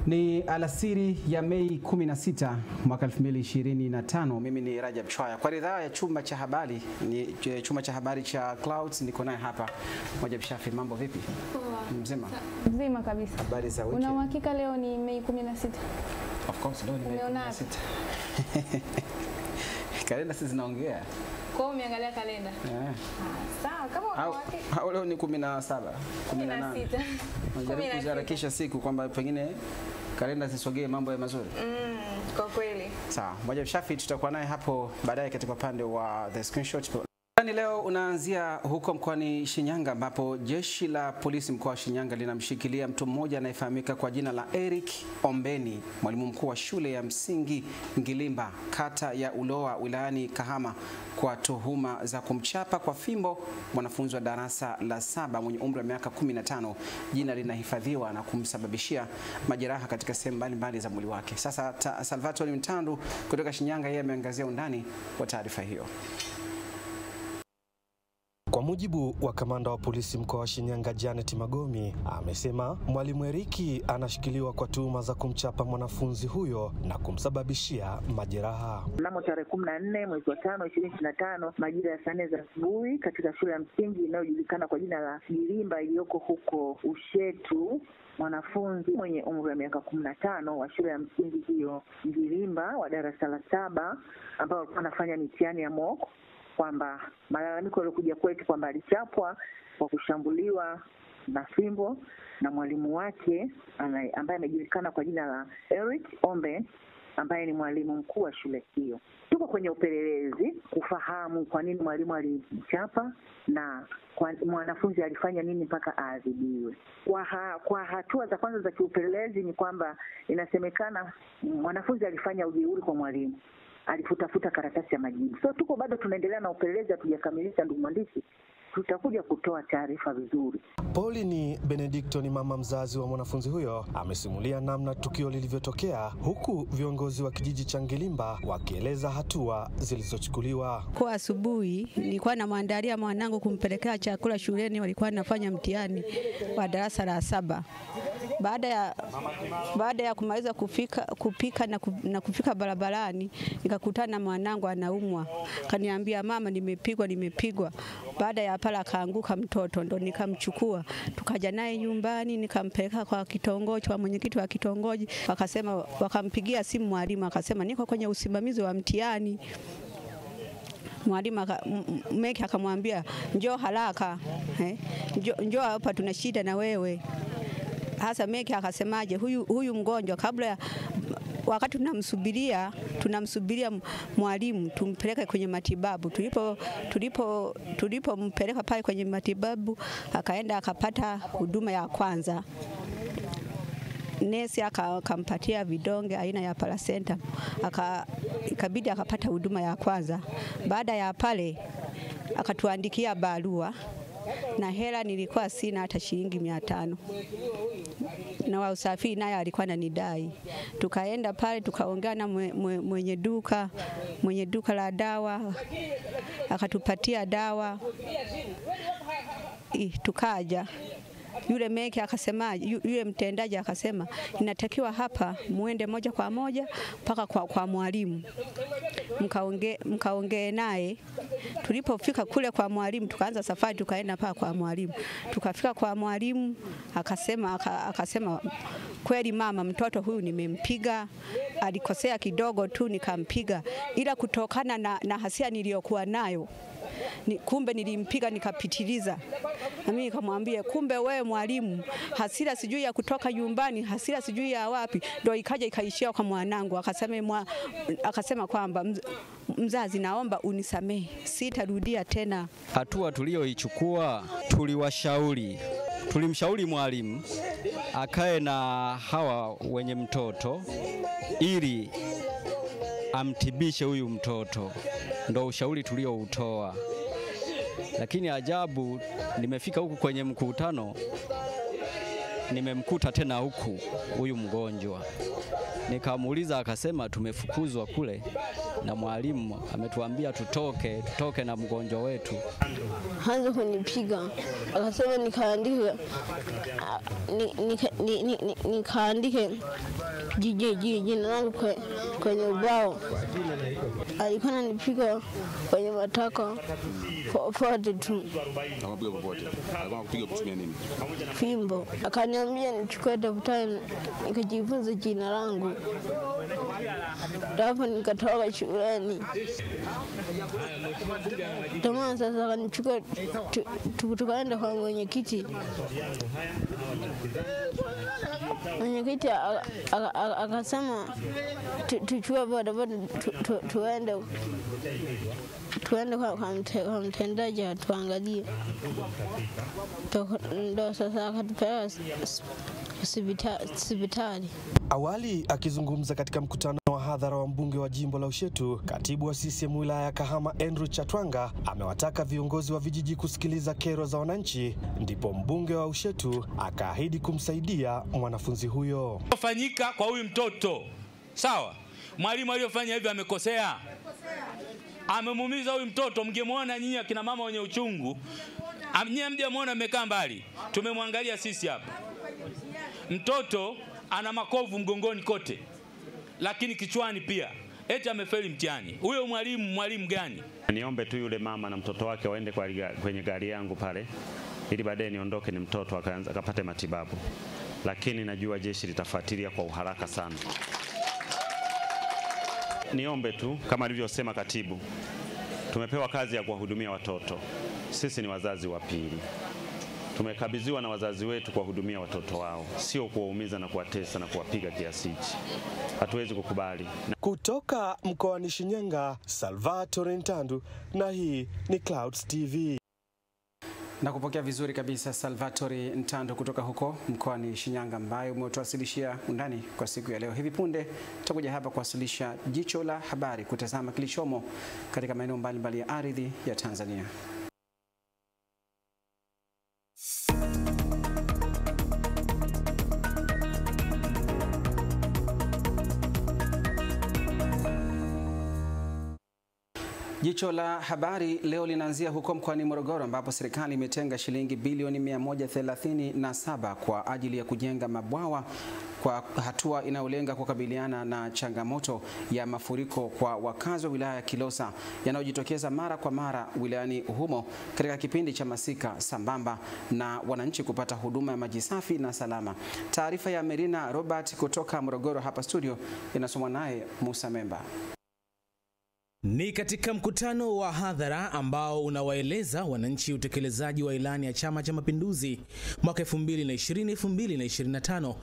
Ni alasiri ya Mei 16 mwaka 2025. Mimi ni Rajab Chwaya. Kwa ridhaa ya chumba cha habari, chumba cha habari cha Clouds, niko naye hapa Mwajab Shafi. Mambo vipi? Mzima? Mzima kabisa. Habari za wiki? Una uhakika leo ni Mei 16? Of course leo ni Mei 16. Kalenda sisi zinaongea. Kwa hiyo umeangalia kalenda? Sawa, kama una uhakika. Leo ni 17, 18. Unajaribu kuharakisha siku kwamba pengine kalenda zisogee mambo ya mazuri. Kwa kweli. Sawa, Mwajab Shafi tutakuwa naye hapo baadaye katika upande wa The Screenshot. Leo unaanzia huko mkoani Shinyanga ambapo jeshi la polisi mkoa wa Shinyanga linamshikilia mtu mmoja anayefahamika kwa jina la Eric Ombeni, mwalimu mkuu wa shule ya msingi Ngilimba, kata ya Uloa, wilayani Kahama, kwa tuhuma za kumchapa kwa fimbo mwanafunzi wa darasa la 7 mwenye umri wa miaka 15. Jina linahifadhiwa na kumsababishia majeraha katika sehemu mbalimbali za mwili wake. Sasa Salvatore Mtandu kutoka Shinyanga, yeye ameangazia undani wa taarifa hiyo. Kwa mujibu wa kamanda wa polisi mkoa wa Shinyanga Janet Magomi, amesema mwalimu Eriki anashikiliwa kwa tuhuma za kumchapa mwanafunzi huyo na kumsababishia majeraha. Mnamo tarehe 14 mwezi wa 5 2025 majira ya saa 4 za asubuhi katika shule ya msingi inayojulikana kwa jina la Ngilimba iliyoko huko Ushetu, mwanafunzi mwenye umri wa miaka 15 wa shule ya msingi hiyo Ngilimba wa darasa la 7 ambao alikuwa anafanya mitihani ya mock, kwamba malalamiko yalikuja kwetu kwamba alichapwa kwa kushambuliwa na fimbo na mwalimu wake ambaye amejulikana kwa jina la Eric Ombeni, ambaye ni mwalimu mkuu wa shule hiyo. Tuko kwenye upelelezi kufahamu kwa nini mwalimu alimchapa na kwa mwanafunzi alifanya nini mpaka aadhibiwe. Kwa hatua za kwanza za kiupelelezi ni kwamba inasemekana mwanafunzi alifanya ujeuri kwa mwalimu, alifutafuta karatasi ya majibu. So tuko bado tunaendelea na upelelezi, hatujakamilisha ndugu mwandishi. Tutakuja kutoa taarifa vizuri. Pauline Benedicto ni mama mzazi wa mwanafunzi huyo, amesimulia namna tukio lilivyotokea, huku viongozi wa kijiji cha Ngilimba wakieleza hatua zilizochukuliwa. Kwa asubuhi nilikuwa namwandalia mwanangu kumpelekea chakula shuleni, walikuwa nafanya mtihani wa darasa la 7. Baada ya kumaliza kupika na kufika barabarani, nikakutana na mwanangu anaumwa. Kaniambia, mama, nimepigwa. Baada ya pala akaanguka mtoto, ndo nikamchukua tukaja naye nyumbani, nikampeleka kwa kitongoji, kwa mwenyekiti wa kitongoji. Wakampigia simu mwalimu, akasema niko kwenye usimamizi wa mtihani. Mwalimu Meki akamwambia, njoo haraka, njoo hapa, tuna shida na wewe. Hasa Meki akasemaje, huyu mgonjwa, kabla ya wakati tunamsubiria mwalimu tumpeleke kwenye matibabu. Tulipompeleka pale kwenye matibabu, akaenda akapata huduma ya kwanza. Nesi akampatia vidonge aina ya placenta, ikabidi akapata huduma ya kwanza. Baada ya pale akatuandikia barua, na hela nilikuwa sina hata shilingi 500. Na wa usafiri naye alikuwa ananidai. Tukaenda pale tukaongea na mwenye duka la dawa, akatupatia dawa. Tukaja. Yule Meki akasema, yule mtendaji akasema, inatakiwa hapa muende moja kwa moja mpaka kwa mwalimu. Mkaongee naye. Tulipofika kule kwa mwalimu, tukaanza safari, tukaenda paka kwa mwalimu. Tukafika kwa mwalimu, akasema kweli mama, mtoto huyu nimempiga, alikosea kidogo tu nikampiga, ila kutokana na hasira niliyokuwa nayo, kumbe nilimpiga nikapitiliza. Na mimi nikamwambia, kumbe wewe mwalimu, hasira sijui ya kutoka nyumbani, hasira sijui ya wapi, ndio ikaja ikaishia kwa mwanangu. Akasema kwamba mzazi, naomba unisamehe, sitarudia tena. Hatua tuliyoichukua, tulimshauri mwalimu akae na hawa wenye mtoto ili amtibishe huyu mtoto, ndo ushauri tulioutoa. Lakini ajabu, nimefika huku kwenye mkutano, nimemkuta tena huku huyu mgonjwa. Nikamuuliza, akasema tumefukuzwa kule na mwalimu ametuambia tutoke na mgonjwa wetu. Hanza kunipiga, akasema nikaandike jina langu kwenye ubao. Alikuwa ananipiga kwenye matako popote tu. Akapiga popote. Alikuwa kupiga kutumia nini? Fimbo. Akaniambia nichukue daftari nikajifunza jina langu. Hapo nikatoka shuleni. Tama sasa akanichukua tukaenda kwa mwenyekiti. Mwenyekiti akasema tuchukue bodaboda tuende kwa mtendaji atuangalie. Ndio sasa akatupeleka hospitali. Awali akizungumza katika mkutano wa hadhara wa mbunge wa jimbo la Ushetu, katibu wa CCM wilaya ya Kahama Andrew Chatwanga amewataka viongozi wa vijiji kusikiliza kero za wananchi, ndipo mbunge wa Ushetu akaahidi kumsaidia mwanafunzi huyo. Fanyika kwa huyu mtoto. Sawa? Mwalimu aliyofanya hivi amekosea. Amemuumiza huyu mtoto. Mngemwona nyinyi akina mama wenye uchungu. Nyinyi mjamwona amekaa mbali. Tumemwangalia sisi hapa. Mtoto ana makovu mgongoni kote, lakini kichwani pia. Eti amefeli mtihani. Huyo mwalimu gani? Niombe tu yule mama na mtoto wake waende kwenye gari yangu pale, ili baadaye niondoke ni mtoto akapate matibabu. Lakini najua jeshi litafuatilia kwa uharaka sana. Niombe tu kama alivyosema katibu, tumepewa kazi ya kuwahudumia watoto. Sisi ni wazazi wa pili. Tumekabidhiwa na wazazi wetu kuwahudumia watoto wao, sio kuwaumiza na kuwatesa na kuwapiga kiasi hichi. Hatuwezi kukubali. Kutoka mkoani Shinyanga, Salvatore Ntandu, na hii ni Clouds TV. Na kupokea vizuri kabisa Salvatore Ntandu kutoka huko mkoani Shinyanga, ambaye umetuwasilishia undani kwa siku ya leo. Hivi punde tutakuja hapa kuwasilisha jicho la habari, kutazama kilichomo katika maeneo mbalimbali ya ardhi ya Tanzania. Jicho la habari leo linaanzia huko mkoani Morogoro, ambapo serikali imetenga shilingi bilioni 137 kwa ajili ya kujenga mabwawa, kwa hatua inayolenga kukabiliana na changamoto ya mafuriko kwa wakazi wa wilaya ya Kilosa yanayojitokeza mara kwa mara wilayani humo katika kipindi cha masika, sambamba na wananchi kupata huduma ya maji safi na salama. Taarifa ya Merina Robert kutoka Morogoro hapa studio inasomwa naye Musa Memba. Ni katika mkutano wa hadhara ambao unawaeleza wananchi utekelezaji wa ilani ya Chama cha Mapinduzi mwaka 2020-2025,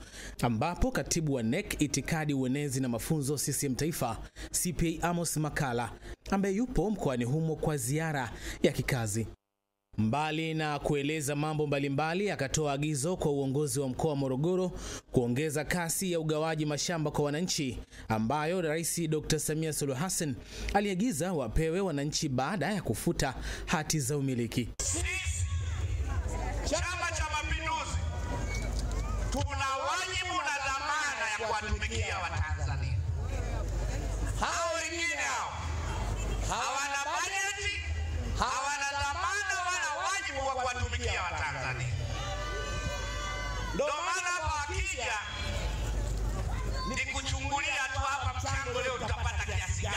ambapo katibu wa NEC itikadi, uenezi na mafunzo CCM Taifa CPA Amos Makala, ambaye yupo mkoani humo kwa ziara ya kikazi, mbali na kueleza mambo mbalimbali, akatoa agizo kwa uongozi wa mkoa wa Morogoro kuongeza kasi ya ugawaji mashamba kwa wananchi, ambayo Rais Dr. Samia Suluhu Hassan aliagiza wapewe wananchi baada ya kufuta hati za umiliki. Chama cha Mapinduzi tuna wajibu na dhamana ya kuwatumikia Watanzania. Hao wengine hawana bajeti, hawana dhamana wala wajibu wa kuwatumikia Watanzania. Ndio maana hapa wakija ni kuchungulia tu hapa mchango leo tutapata kiasi gani.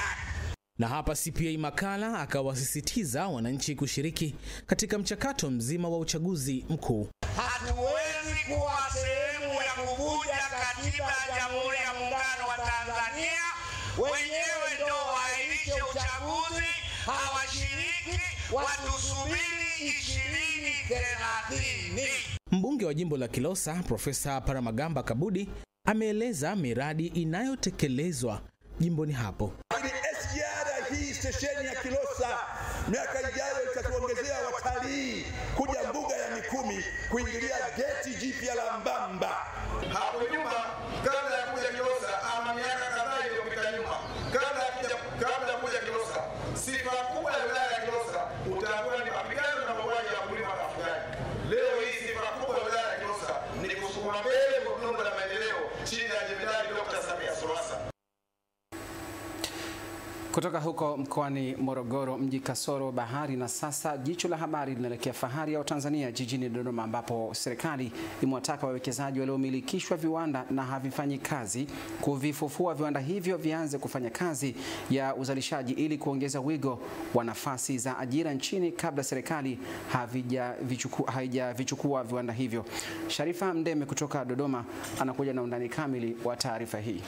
Na hapa CPA Makala akawasisitiza wananchi kushiriki katika mchakato mzima wa uchaguzi mkuu. Hatuwezi kuwa sehemu ya kuvuja katiba ya Jamhuri ya Muungano wa Tanzania. Wenyewe ndio waahirishe uchaguzi, hawashiriki, watusubiri 2030. Mbunge wa jimbo la Kilosa Profesa Paramagamba Kabudi ameeleza miradi inayotekelezwa jimboni hapo. SGR hii stesheni ya Kilosa miaka ijayo itatuongezea watalii kuja mbuga ya Mikumi kuingilia geti jipya la Mbamba. Hapo nyuma kabla ya kuja Kilosa, ama miaka kadhaa iliyopita nyuma, kabla ya kuja Kilosa, sifa kubwa ya wilaya ya Kilosa utakuwa ni mapigano na mauaji ya wakulima na wafugaji. Leo hii sifa kubwa ya wilaya ya Kilosa ni kusukuma Kutoka huko mkoani Morogoro, mji kasoro bahari, na sasa jicho la habari linaelekea fahari ya Tanzania jijini Dodoma, ambapo serikali imewataka wawekezaji waliomilikishwa viwanda na havifanyi kazi kuvifufua viwanda hivyo vianze kufanya kazi ya uzalishaji ili kuongeza wigo wa nafasi za ajira nchini kabla serikali haijavichukua viwanda hivyo. Sharifa Mdeme kutoka Dodoma anakuja na undani kamili wa taarifa hii.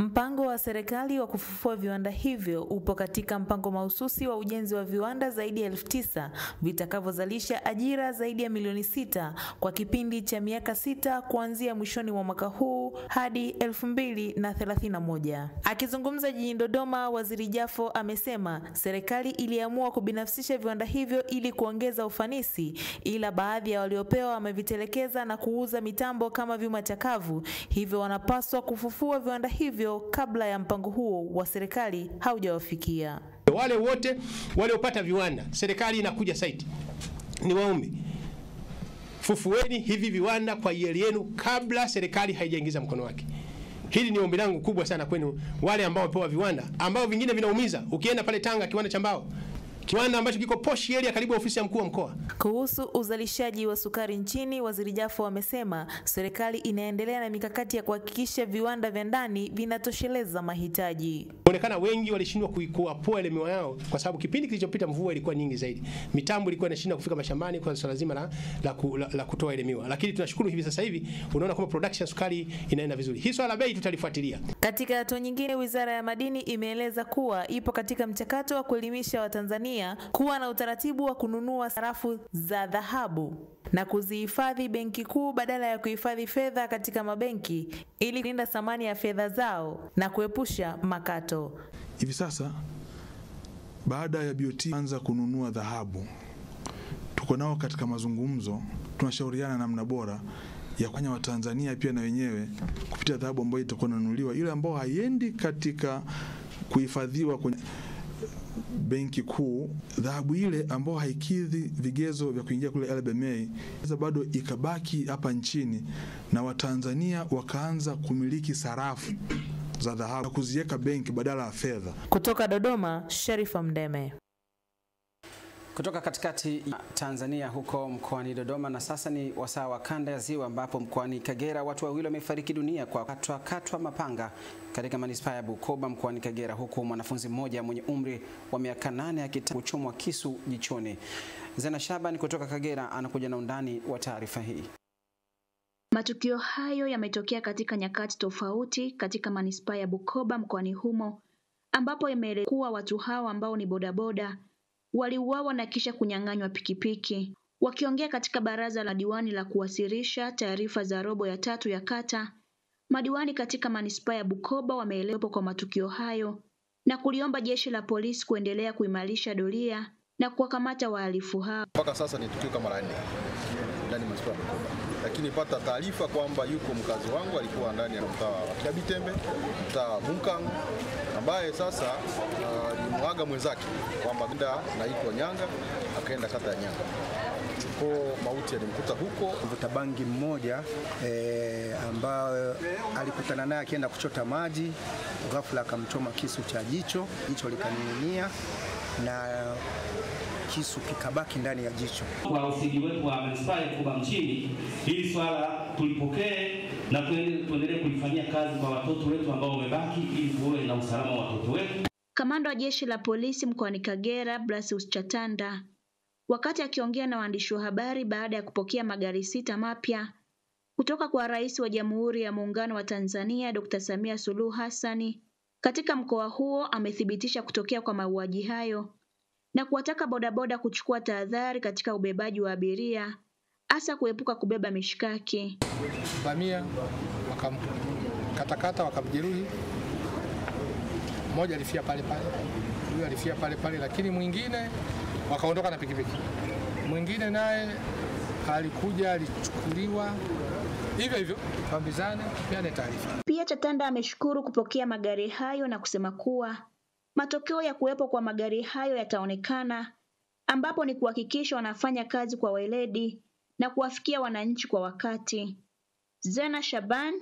Mpango wa serikali wa kufufua viwanda hivyo upo katika mpango mahususi wa ujenzi wa viwanda zaidi ya 9,000 vitakavyozalisha ajira zaidi ya milioni 6 kwa kipindi cha miaka 6 kuanzia mwishoni mwa mwaka huu hadi 2031. Akizungumza jijini Dodoma, Waziri Jafo amesema serikali iliamua kubinafsisha viwanda hivyo ili kuongeza ufanisi, ila baadhi ya waliopewa wamevitelekeza na kuuza mitambo kama vyuma chakavu, hivyo wanapaswa kufufua viwanda hivyo kabla ya mpango huo wa serikali haujawafikia. Wale wote waliopata viwanda, serikali inakuja site, ni waombe fufueni hivi viwanda kwa hiari yenu kabla serikali haijaingiza mkono wake. Hili ni ombi langu kubwa sana kwenu wale ambao wapewa viwanda, ambao vingine vinaumiza. Ukienda pale Tanga, kiwanda cha mbao, kiwanda ambacho kiko posh area karibu ofisi ya mkuu wa mkoa. Kuhusu uzalishaji wa sukari nchini, Waziri Jafo amesema serikali inaendelea na mikakati ya kuhakikisha viwanda vya ndani vinatosheleza mahitaji. Inaonekana wengi walishindwa kuipoa ile miwa yao kwa sababu kipindi kilichopita mvua ilikuwa nyingi zaidi. Mitambo ilikuwa inashindwa kufika mashambani kwa swala zima la kutoa ile miwa. Lakini tunashukuru hivi sasa hivi unaona kama production sukari inaenda vizuri. Hii swala la bei tutalifuatilia. Katika hatua nyingine, Wizara ya Madini imeeleza kuwa ipo katika mchakato wa kuelimisha Watanzania kuwa na utaratibu wa kununua sarafu za dhahabu na kuzihifadhi benki kuu badala ya kuhifadhi fedha katika mabenki ili kulinda thamani ya fedha zao na kuepusha makato. Hivi sasa baada ya BOT anza kununua dhahabu, tuko nao katika mazungumzo, tunashauriana namna bora ya kufanya Watanzania pia na wenyewe kupitia dhahabu ambayo itakuwa inanunuliwa, ile ambayo haiendi katika kuhifadhiwa kwenye benki kuu, dhahabu ile ambayo haikidhi vigezo vya kuingia kule LBMA sasa bado ikabaki hapa nchini, na Watanzania wakaanza kumiliki sarafu za dhahabu na kuziweka benki badala ya fedha. Kutoka Dodoma, Sharifa Mdeme. Kutoka katikati Tanzania huko mkoani Dodoma, na sasa ni wasaa wa kanda ya Ziwa, ambapo mkoani Kagera watu wawili wamefariki dunia kwa katwa mapanga katika manispaa ya Bukoba mkoani Kagera, huku mwanafunzi mmoja mwenye umri wa miaka 8 akichomwa kisu jichoni. Zena Shaban kutoka Kagera anakuja na undani wa taarifa hii. Matukio hayo yametokea katika nyakati tofauti katika manispaa ya Bukoba mkoani humo, ambapo yameelekuwa watu hawa ambao ni bodaboda waliuawa na kisha kunyang'anywa pikipiki. Wakiongea katika baraza la diwani la kuwasilisha taarifa za robo ya 3 ya kata, madiwani katika manispaa ya Bukoba wameelewa kwa matukio hayo na kuliomba jeshi la polisi kuendelea kuimarisha doria na kuwakamata wahalifu hao. Mpaka sasa ni tukio kama la 4 ndani ya manispaa ya Bukoba, lakini pata taarifa kwamba yuko mkazi wangu alikuwa ndani ya mtaa wa Kiabitembe, mtaa Bunkangu, ambaye sasa alimwaga mwenzake kwamba nenda naitwa Nyanga, akaenda kata ya Nyanga. Kwa mauti alimkuta huko. Mvuta bangi mmoja ambaye alikutana naye akienda kuchota maji, ghafla akamchoma kisu cha jicho likaning'inia na kisu kikabaki ndani ya jicho. Kwa usidi wetu wa manispaa ya Bukoba mjini, hili swala tulipokee na tuendelee kulifanyia kazi kwa watoto wetu ambao wamebaki ili kuwe na usalama wa watoto wetu. Kamanda wa jeshi la polisi mkoani Kagera, Blasius Chatanda, wakati akiongea na waandishi wa habari baada ya kupokea magari 6 mapya kutoka kwa Rais wa Jamhuri ya Muungano wa Tanzania Dr. Samia Suluhu Hassan katika mkoa huo, amethibitisha kutokea kwa mauaji hayo na kuwataka bodaboda kuchukua tahadhari katika ubebaji wa abiria, hasa kuepuka kubeba mishikaki. Bamia wakamkatakata, wakamjeruhi. Mmoja alifia pale pale, huyo alifia pale pale, lakini mwingine wakaondoka na pikipiki. Mwingine naye alikuja, alichukuliwa hivyo hivyo, tuambizane tupeane taarifa. Pia Chatanda ameshukuru kupokea magari hayo na kusema kuwa matokeo ya kuwepo kwa magari hayo yataonekana, ambapo ni kuhakikisha wanafanya kazi kwa weledi na kuwafikia wananchi kwa wakati. Zena Shaban,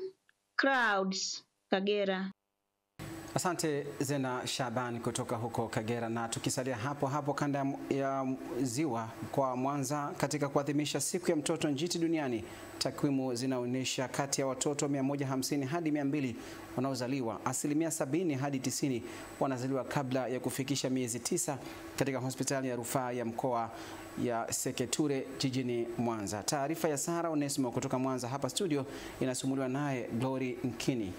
Clouds, Kagera. Asante Zena Shaban kutoka huko Kagera. Na tukisalia hapo hapo kanda ya Ziwa kwa Mwanza, katika kuadhimisha siku ya mtoto njiti duniani, takwimu zinaonyesha kati ya watoto 150 hadi 200 wanaozaliwa, 70% hadi 90 wanazaliwa kabla ya kufikisha miezi 9 katika hospitali ya rufaa ya mkoa ya Seketure jijini Mwanza. Taarifa ya Sara Onesimo kutoka Mwanza hapa studio inasumuliwa naye Glory Nkini.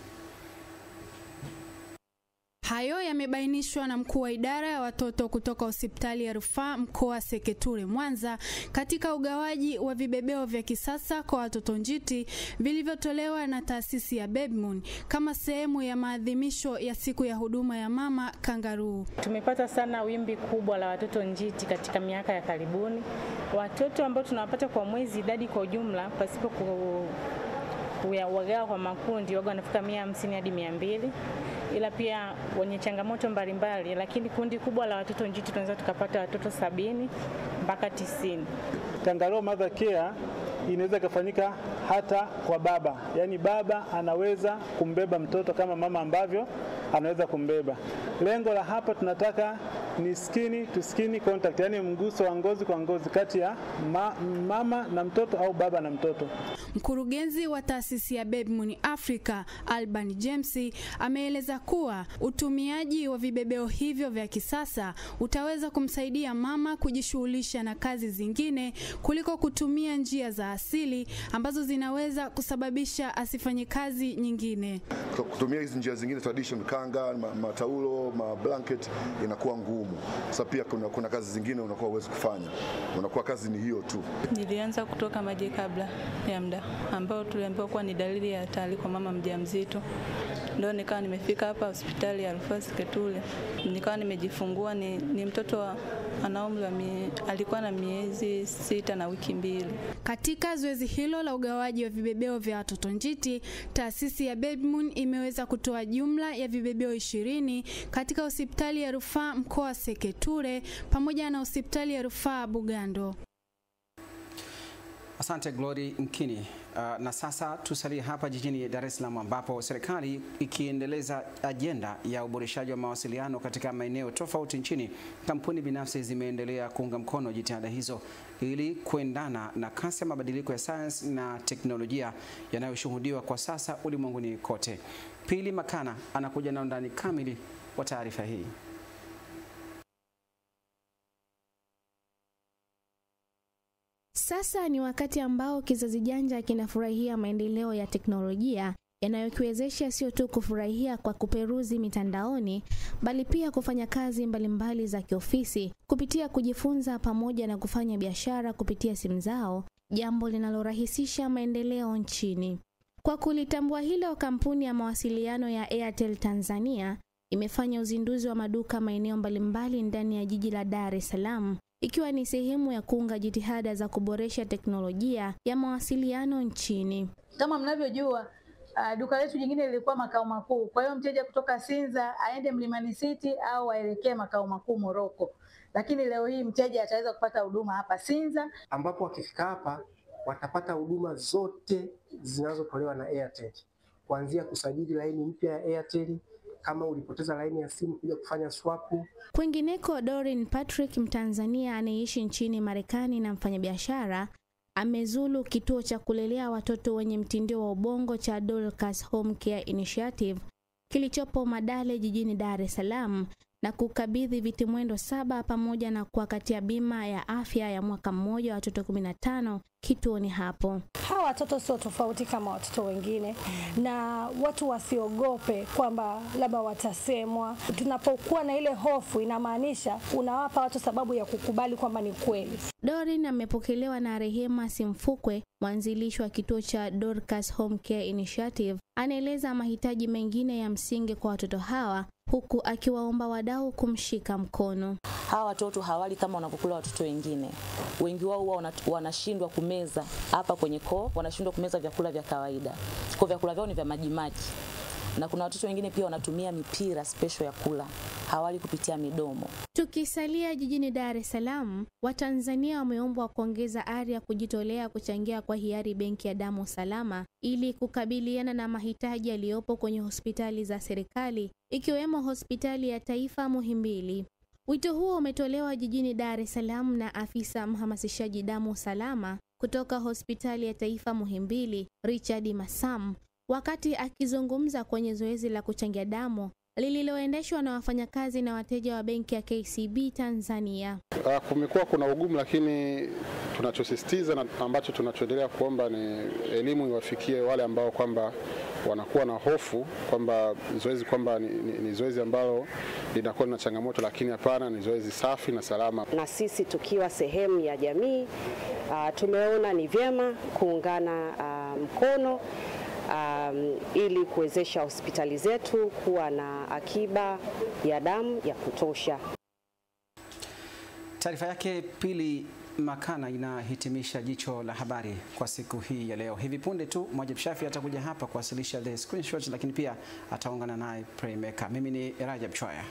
Hayo yamebainishwa na mkuu wa idara ya watoto kutoka hospitali ya rufaa mkoa Seketure Mwanza katika ugawaji wa vibebeo vya kisasa kwa watoto njiti vilivyotolewa na taasisi ya Babymoon kama sehemu ya maadhimisho ya siku ya huduma ya mama kangaroo. Tumepata sana wimbi kubwa la watoto njiti katika miaka ya karibuni. Watoto ambao tunawapata kwa mwezi, idadi kwa ujumla pasipo kuwagawa kwa makundi, waga wanafika 150 hadi 200, ila pia wenye changamoto mbalimbali, lakini kundi kubwa la watoto njiti tunaweza tukapata watoto 70 mpaka 90. Kangaroo mother care inaweza kufanyika hata kwa baba, yaani baba anaweza kumbeba mtoto kama mama ambavyo anaweza kumbeba. Lengo la hapa tunataka ni skin to skin contact, yani mguso wa ngozi kwa ngozi kati ya mama na mtoto au baba na mtoto. Mkurugenzi wa taasisi ya Babymoon Africa, Alban James, ameeleza kuwa utumiaji wa vibebeo hivyo vya kisasa utaweza kumsaidia mama kujishughulisha na kazi zingine kuliko kutumia njia za asili ambazo zinaweza kusababisha asifanye kazi nyingine. Kutumia hizi njia zingine traditional, kanga, mataulo, blanket, inakuwa ngumu. Sasa pia kuna kazi zingine unakuwa uwezi kufanya. Unakuwa kazi ni hiyo tu. Nilianza kutoka maji kabla ya muda ambao tuliambiwa kuwa ni dalili ya hatari kwa mama mjamzito. Ndio nikawa nimefika hapa hospitali ya Rufaa Seketure. Nikawa nimejifungua, ni mtoto ana umri alikuwa na miezi 6 na wiki 2. Katika zoezi hilo la ugawaji wa vibebeo vya watoto njiti, taasisi ya Babymoon imeweza kutoa jumla ya vibebeo 20 katika hospitali ya rufaa mkoa Seketure pamoja na hospitali ya rufaa Bugando. Asante Glory Nkini. Na sasa tusalie hapa jijini Dar es Salaam ambapo serikali ikiendeleza ajenda ya uboreshaji wa mawasiliano katika maeneo tofauti nchini, kampuni binafsi zimeendelea kuunga mkono jitihada hizo ili kuendana na kasi ya mabadiliko ya sayansi na teknolojia yanayoshuhudiwa kwa sasa ulimwenguni kote. Pili Makana anakuja na undani kamili wa taarifa hii. Sasa ni wakati ambao kizazi janja kinafurahia maendeleo ya teknolojia yanayokiwezesha sio tu kufurahia kwa kuperuzi mitandaoni, bali pia kufanya kazi mbalimbali za kiofisi kupitia kujifunza pamoja na kufanya biashara kupitia simu zao, jambo linalorahisisha maendeleo nchini. Kwa kulitambua hilo, kampuni ya mawasiliano ya Airtel Tanzania imefanya uzinduzi wa maduka maeneo mbalimbali ndani ya jiji la Dar es Salaam, ikiwa ni sehemu ya kuunga jitihada za kuboresha teknolojia ya mawasiliano nchini. Kama mnavyojua, duka letu jingine lilikuwa makao makuu. Kwa hiyo mteja kutoka Sinza aende Mlimani City au aelekee makao makuu Moroko. Lakini leo hii mteja ataweza kupata huduma hapa Sinza, ambapo wakifika hapa watapata huduma zote zinazotolewa na Airtel. Kuanzia kusajili laini mpya ya Airtel, kama ulipoteza laini ya simu kuja kufanya swap. Kwingineko, Doreen Patrick, Mtanzania anayeishi nchini Marekani na mfanyabiashara, amezulu kituo cha kulelea watoto wenye mtindio wa ubongo cha Dorcas Home Care Initiative kilichopo Madale jijini Dar es Salaam na kukabidhi vitimwendo 7 pamoja na kuwakatia bima ya afya ya mwaka mmoja watoto 15 kituoni hapo. Hawa watoto sio tofauti kama watoto wengine, na watu wasiogope kwamba labda watasemwa. Tunapokuwa na ile hofu, inamaanisha unawapa watu sababu ya kukubali kwamba ni kweli. Doreen amepokelewa na Rehema Simfukwe, mwanzilishi wa kituo cha Dorcas Home Care Initiative. Anaeleza mahitaji mengine ya msingi kwa watoto hawa, huku akiwaomba wadau kumshika mkono. Hawa watoto hawali kama wanavyokula watoto wengine. Wengi wao huwa wanashindwa kumeza hapa kwenye koo, wanashindwa kumeza vyakula vya kawaida. Kwa vyakula vyao ni vya majimaji. na kuna watoto wengine pia wanatumia mipira special ya kula, hawali kupitia midomo. Tukisalia jijini Dar es Salaam, Watanzania wameombwa kuongeza ari ya kujitolea kuchangia kwa hiari benki ya damu salama ili kukabiliana na mahitaji yaliyopo kwenye hospitali za serikali ikiwemo hospitali ya taifa Muhimbili. Wito huo umetolewa jijini Dar es Salaam na afisa mhamasishaji damu salama kutoka hospitali ya taifa Muhimbili, Richard Masam, wakati akizungumza kwenye zoezi la kuchangia damu lililoendeshwa na wafanyakazi na wateja wa benki ya KCB Tanzania. Kumekuwa kuna ugumu, lakini tunachosisitiza na ambacho tunachoendelea kuomba ni elimu iwafikie wale ambao kwamba wanakuwa na hofu kwamba zoezi kwamba ni zoezi ambalo linakuwa na changamoto, lakini hapana, ni zoezi safi na salama. Na sisi tukiwa sehemu ya jamii tumeona ni vyema kuungana mkono ili kuwezesha hospitali zetu kuwa na akiba ya damu ya kutosha. Taarifa yake Pili Makana inahitimisha jicho la habari kwa siku hii ya leo. Hivi punde tu Mwajib Shafi atakuja hapa kuwasilisha the screenshot, lakini pia ataungana naye Praymaker. Mimi ni Rajab Chwaya.